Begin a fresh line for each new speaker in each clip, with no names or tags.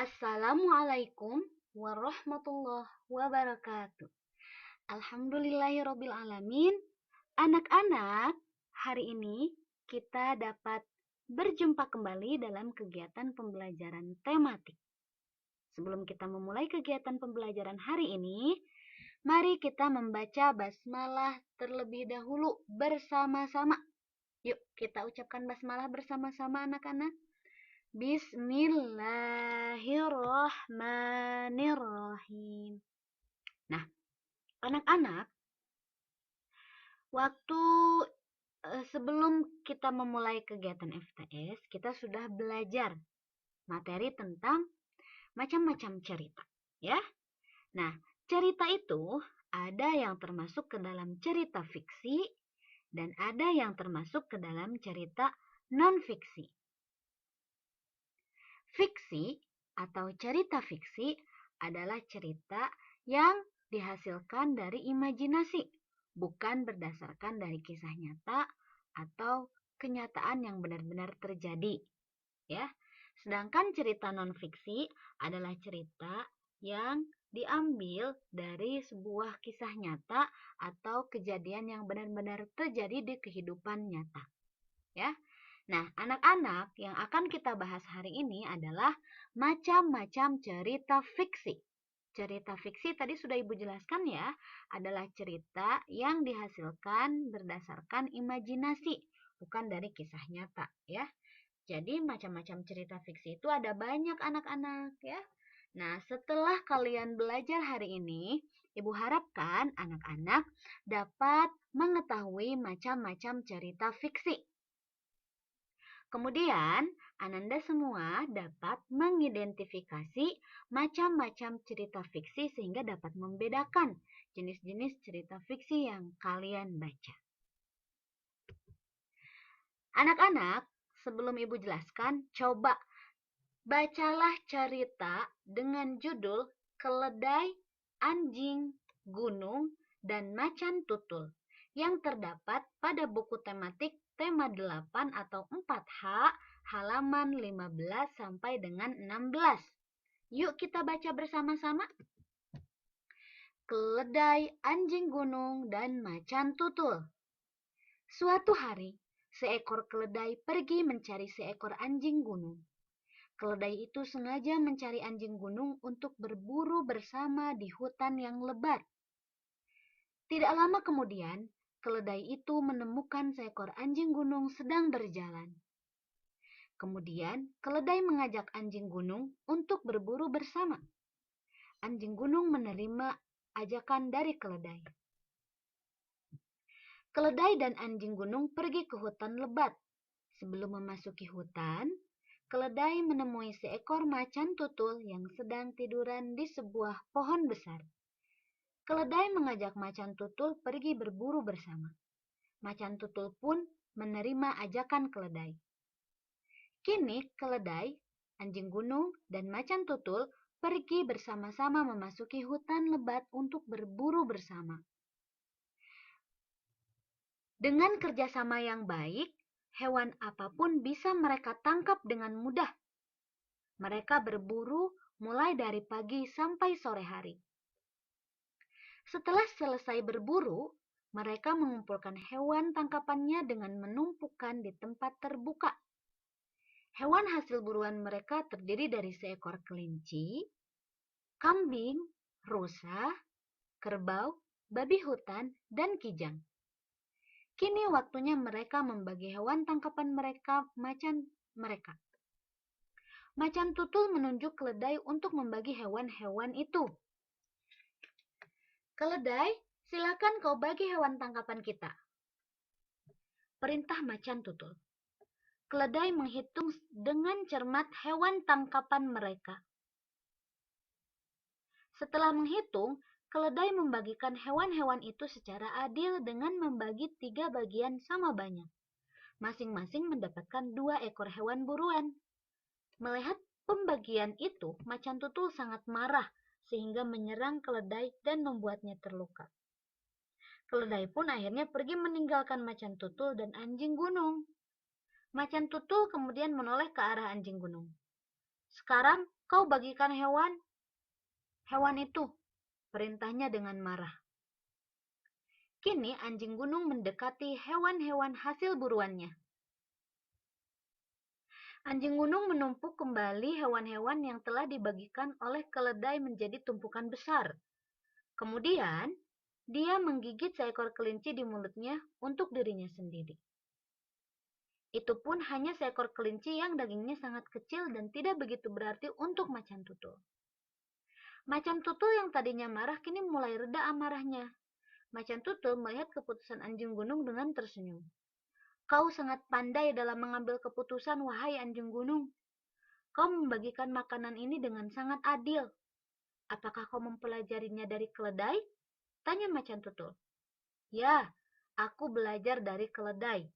Assalamualaikum warahmatullahi wabarakatuh. Alhamdulillahirabbil alamin. Anak-anak, hari ini kita dapat berjumpa kembali dalam kegiatan pembelajaran tematik. Sebelum kita memulai kegiatan pembelajaran hari ini, mari kita membaca basmalah terlebih dahulu bersama-sama. Yuk, kita ucapkan basmalah bersama-sama anak-anak. Bismillahirrahmanirrahim. Nah, anak-anak, waktu sebelum kita memulai kegiatan FTS, kita sudah belajar materi tentang macam-macam cerita, ya. Nah, cerita itu ada yang termasuk ke dalam cerita fiksi dan ada yang termasuk ke dalam cerita non-fiksi. Fiksi atau cerita fiksi adalah cerita yang dihasilkan dari imajinasi, bukan berdasarkan dari kisah nyata atau kenyataan yang benar-benar terjadi. Ya. Sedangkan cerita non-fiksi adalah cerita yang diambil dari sebuah kisah nyata atau kejadian yang benar-benar terjadi di kehidupan nyata. Ya. Nah, anak-anak, yang akan kita bahas hari ini adalah macam-macam cerita fiksi. Cerita fiksi tadi sudah Ibu jelaskan ya, adalah cerita yang dihasilkan berdasarkan imajinasi, bukan dari kisah nyata ya. Jadi macam-macam cerita fiksi itu ada banyak anak-anak ya. Nah, setelah kalian belajar hari ini, Ibu harapkan anak-anak dapat mengetahui macam-macam cerita fiksi. Kemudian, Ananda semua dapat mengidentifikasi macam-macam cerita fiksi sehingga dapat membedakan jenis-jenis cerita fiksi yang kalian baca. Anak-anak, sebelum Ibu jelaskan, coba bacalah cerita dengan judul Keledai, Anjing, Gunung, dan Macan Tutul yang terdapat pada buku tematik tema 8 atau 4H halaman 15 sampai dengan 16. Yuk kita baca bersama-sama. Keledai, anjing gunung, dan macan tutul. Suatu hari, seekor keledai pergi mencari seekor anjing gunung. Keledai itu sengaja mencari anjing gunung untuk berburu bersama di hutan yang lebat. Tidak lama kemudian, keledai itu menemukan seekor anjing gunung sedang berjalan. Kemudian, keledai mengajak anjing gunung untuk berburu bersama. Anjing gunung menerima ajakan dari keledai. Keledai dan anjing gunung pergi ke hutan lebat. Sebelum memasuki hutan, keledai menemui seekor macan tutul yang sedang tiduran di sebuah pohon besar. Keledai mengajak macan tutul pergi berburu bersama. Macan tutul pun menerima ajakan keledai. Kini keledai, anjing gunung, dan macan tutul pergi bersama-sama memasuki hutan lebat untuk berburu bersama. Dengan kerjasama yang baik, hewan apapun bisa mereka tangkap dengan mudah. Mereka berburu mulai dari pagi sampai sore hari. Setelah selesai berburu, mereka mengumpulkan hewan tangkapannya dengan menumpukan di tempat terbuka. Hewan hasil buruan mereka terdiri dari seekor kelinci, kambing, rusa, kerbau, babi hutan, dan kijang. Kini waktunya mereka membagi hewan tangkapan macan mereka. Macan tutul menunjuk keledai untuk membagi hewan-hewan itu. Keledai, silakan kau bagi hewan tangkapan kita. Perintah macan tutul. Keledai menghitung dengan cermat hewan tangkapan mereka. Setelah menghitung, keledai membagikan hewan-hewan itu secara adil dengan membagi 3 bagian sama banyak. Masing-masing mendapatkan 2 ekor hewan buruan. Melihat pembagian itu, macan tutul sangat marah sehingga menyerang keledai dan membuatnya terluka. Keledai pun akhirnya pergi meninggalkan macan tutul dan anjing gunung. Macan tutul kemudian menoleh ke arah anjing gunung. Sekarang Kau bagikan hewan itu, perintahnya dengan marah. Kini anjing gunung mendekati hewan-hewan hasil buruannya. Anjing gunung menumpuk kembali hewan-hewan yang telah dibagikan oleh keledai menjadi tumpukan besar. Kemudian, dia menggigit seekor kelinci di mulutnya untuk dirinya sendiri. Itu pun hanya seekor kelinci yang dagingnya sangat kecil dan tidak begitu berarti untuk macan tutul. Macan tutul yang tadinya marah kini mulai reda amarahnya. Macan tutul melihat keputusan anjing gunung dengan tersenyum. Kau sangat pandai dalam mengambil keputusan, wahai anjing gunung. Kau membagikan makanan ini dengan sangat adil. Apakah kau mempelajarinya dari keledai? Tanya macan tutul. Ya, aku belajar dari keledai,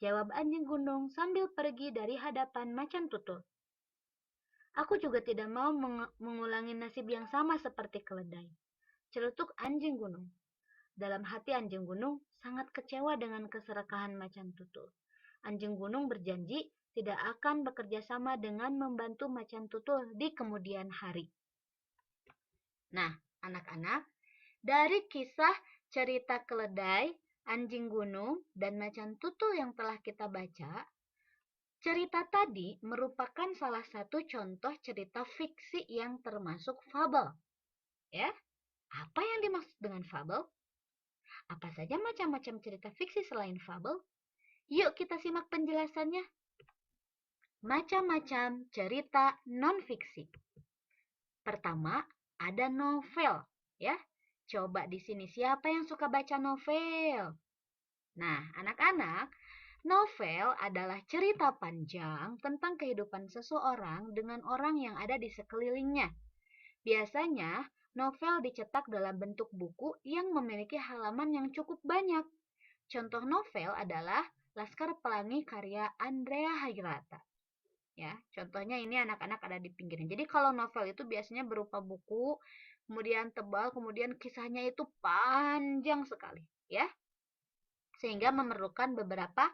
jawab anjing gunung sambil pergi dari hadapan macan tutul. Aku juga tidak mau mengulangi nasib yang sama seperti keledai, celetuk anjing gunung. Dalam hati anjing gunung sangat kecewa dengan keserakahan macan tutul. Anjing gunung berjanji tidak akan bekerja sama dengan membantu macan tutul di kemudian hari. Nah, anak-anak, dari kisah cerita keledai, anjing gunung, dan macan tutul yang telah kita baca, cerita tadi merupakan salah satu contoh cerita fiksi yang termasuk fabel. Ya, apa yang dimaksud dengan fabel? Apa saja macam-macam cerita fiksi selain fabel? Yuk kita simak penjelasannya. Macam-macam cerita non-fiksi. Pertama, ada novel, ya. Coba di sini siapa yang suka baca novel? Nah, anak-anak, novel adalah cerita panjang tentang kehidupan seseorang dengan orang yang ada di sekelilingnya. Biasanya, novel dicetak dalam bentuk buku yang memiliki halaman yang cukup banyak. Contoh novel adalah Laskar Pelangi karya Andrea Hirata. Ya, contohnya ini anak-anak ada di pinggirnya. Jadi kalau novel itu biasanya berupa buku, kemudian tebal, kemudian kisahnya itu panjang sekali, ya. Sehingga memerlukan beberapa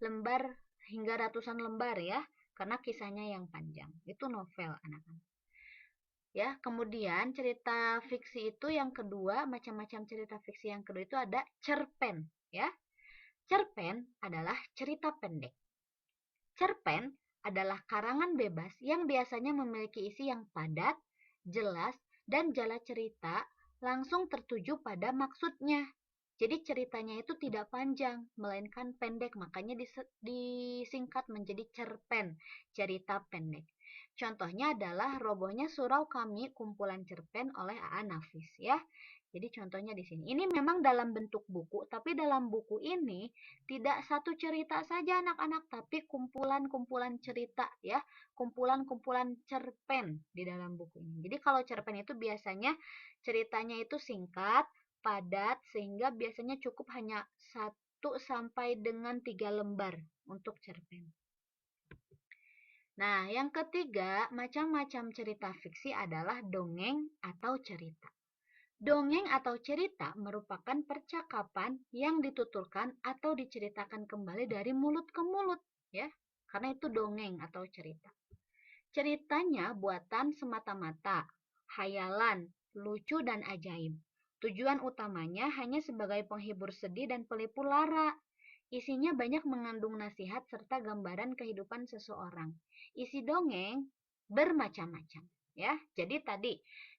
lembar hingga ratusan lembar ya, karena kisahnya yang panjang. Itu novel, anak-anak. Ya, kemudian cerita fiksi itu yang kedua, macam-macam cerita fiksi yang kedua itu ada cerpen, ya. Cerpen adalah cerita pendek. Cerpen adalah karangan bebas yang biasanya memiliki isi yang padat, jelas, dan jala cerita langsung tertuju pada maksudnya. Jadi ceritanya itu tidak panjang, melainkan pendek, makanya disingkat menjadi cerpen, cerita pendek. Contohnya adalah Robohnya Surau Kami, kumpulan cerpen oleh A.A. Nafis ya. Jadi contohnya di sini. Ini memang dalam bentuk buku, tapi dalam buku ini tidak satu cerita saja anak-anak, tapi kumpulan-kumpulan cerita ya, kumpulan-kumpulan cerpen di dalam buku ini. Jadi kalau cerpen itu biasanya ceritanya itu singkat, padat, sehingga biasanya cukup hanya 1 sampai dengan 3 lembar untuk cerpen. Nah, yang ketiga, macam-macam cerita fiksi adalah dongeng atau cerita. Dongeng atau cerita merupakan percakapan yang dituturkan atau diceritakan kembali dari mulut ke mulut, ya. Karena itu dongeng atau cerita. Ceritanya buatan semata-mata, hayalan, lucu dan ajaib. Tujuan utamanya hanya sebagai penghibur sedih dan pelipur lara. Isinya banyak mengandung nasihat serta gambaran kehidupan seseorang. Isi dongeng bermacam-macam, ya. Jadi tadi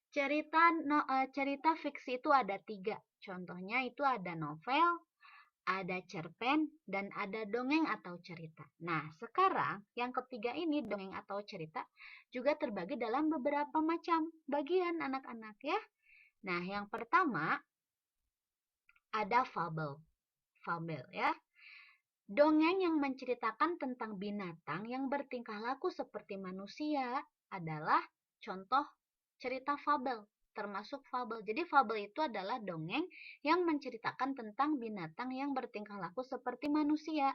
cerita fiksi itu ada 3. Contohnya itu ada novel, ada cerpen, dan ada dongeng atau cerita. Nah, sekarang yang ketiga ini, dongeng atau cerita, juga terbagi dalam beberapa macam bagian anak-anak ya. Nah, yang pertama ada fabel. Fabel ya. Dongeng yang menceritakan tentang binatang yang bertingkah laku seperti manusia adalah contoh cerita fabel, termasuk fabel. Jadi fabel itu adalah dongeng yang menceritakan tentang binatang yang bertingkah laku seperti manusia.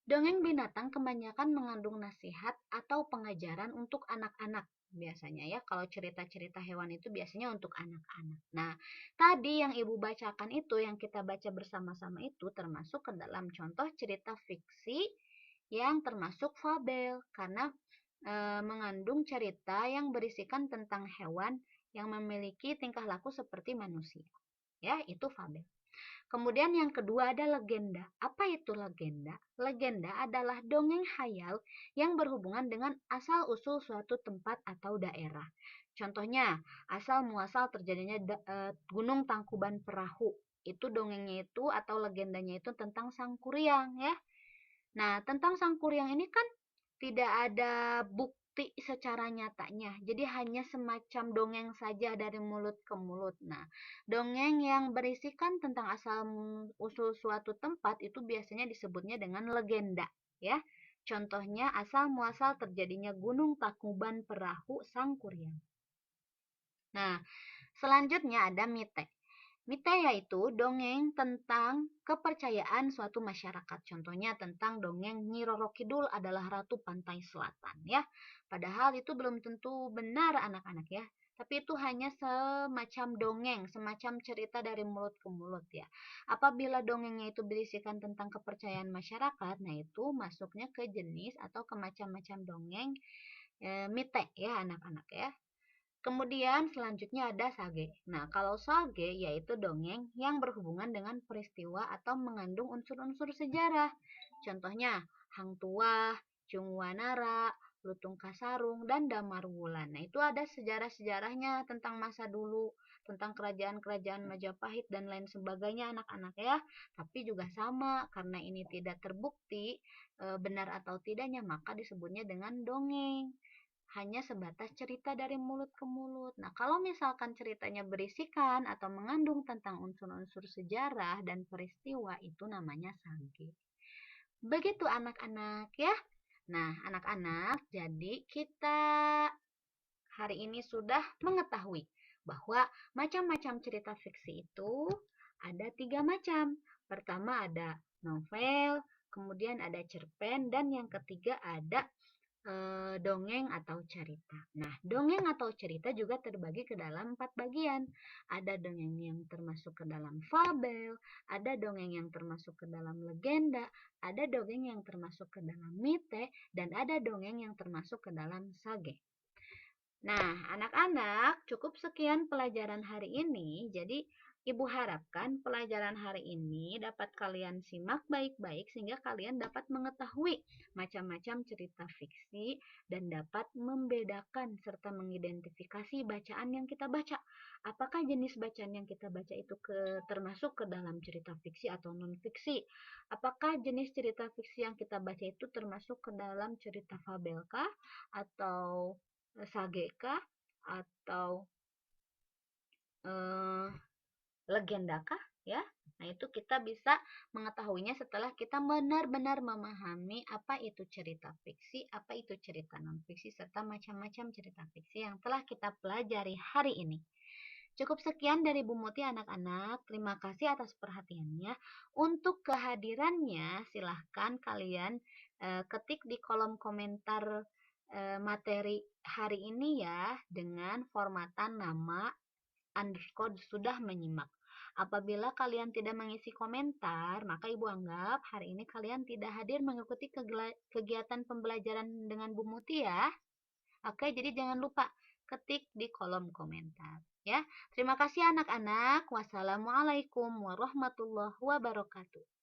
Dongeng binatang kebanyakan mengandung nasihat atau pengajaran untuk anak-anak biasanya ya. Kalau cerita-cerita hewan itu biasanya untuk anak-anak. Nah, tadi yang Ibu bacakan itu, yang kita baca bersama-sama itu termasuk ke dalam contoh cerita fiksi yang termasuk fabel. Karena mengandung cerita yang berisikan tentang hewan yang memiliki tingkah laku seperti manusia. Ya, itu fabel. Kemudian yang kedua ada legenda. Apa itu legenda? Legenda adalah dongeng khayal yang berhubungan dengan asal-usul suatu tempat atau daerah. Contohnya, asal muasal terjadinya Gunung Tangkuban Perahu. Itu dongengnya itu atau legendanya itu tentang Sang Kuryang ya. Nah, tentang Sang Kuryang ini kan tidak ada bukti secara nyatanya. Jadi hanya semacam dongeng saja dari mulut ke mulut. Nah, dongeng yang berisikan tentang asal usul suatu tempat itu biasanya disebutnya dengan legenda, ya. Contohnya asal muasal terjadinya Gunung Tangkuban Perahu Sang Kuryang. Nah, selanjutnya ada mite. Mite yaitu dongeng tentang kepercayaan suatu masyarakat. Contohnya tentang dongeng Nyi Roro Kidul adalah Ratu Pantai Selatan ya. Padahal itu belum tentu benar anak-anak ya. Tapi itu hanya semacam dongeng, semacam cerita dari mulut ke mulut ya. Apabila dongengnya itu berisikan tentang kepercayaan masyarakat, nah itu masuknya ke jenis atau ke macam-macam dongeng mite ya anak-anak ya. Kemudian selanjutnya ada sage. Nah, kalau sage yaitu dongeng yang berhubungan dengan peristiwa atau mengandung unsur-unsur sejarah. Contohnya, Hang Tuah, Cung Wanara, Lutung Kasarung, dan Damar Wulan. Nah, itu ada sejarah-sejarahnya tentang masa dulu, tentang kerajaan-kerajaan Majapahit dan lain sebagainya anak-anak ya. Tapi juga sama, karena ini tidak terbukti benar atau tidaknya, maka disebutnya dengan dongeng. Hanya sebatas cerita dari mulut ke mulut. Nah, kalau misalkan ceritanya berisikan atau mengandung tentang unsur-unsur sejarah dan peristiwa, itu namanya sage. Begitu anak-anak ya. Nah, anak-anak, jadi kita hari ini sudah mengetahui bahwa macam-macam cerita fiksi itu ada 3 macam. Pertama ada novel, kemudian ada cerpen, dan yang ketiga ada dongeng atau cerita. Nah, dongeng atau cerita juga terbagi ke dalam 4 bagian. Ada dongeng yang termasuk ke dalam fabel, ada dongeng yang termasuk ke dalam legenda, ada dongeng yang termasuk ke dalam mite, dan ada dongeng yang termasuk ke dalam sage. Nah, anak-anak, cukup sekian pelajaran hari ini. Jadi, Ibu harapkan pelajaran hari ini dapat kalian simak baik-baik sehingga kalian dapat mengetahui macam-macam cerita fiksi dan dapat membedakan serta mengidentifikasi bacaan yang kita baca. Apakah jenis bacaan yang kita baca itu termasuk ke dalam cerita fiksi atau non-fiksi? Apakah jenis cerita fiksi yang kita baca itu termasuk ke dalam cerita fabelkah atau sage kah atau legenda kah ya? Nah, itu kita bisa mengetahuinya setelah kita benar-benar memahami apa itu cerita fiksi, apa itu cerita non-fiksi, serta macam-macam cerita fiksi yang telah kita pelajari hari ini. Cukup sekian dari Bu Muti anak-anak. Terima kasih atas perhatiannya. Untuk kehadirannya, silahkan kalian ketik di kolom komentar materi hari ini ya dengan formatan nama underscore sudah menyimak. Apabila kalian tidak mengisi komentar, maka Ibu anggap hari ini kalian tidak hadir mengikuti kegiatan pembelajaran dengan Bu Muti ya. Oke, jadi jangan lupa ketik di kolom komentar ya. Terima kasih anak-anak. Wassalamualaikum warahmatullahi wabarakatuh.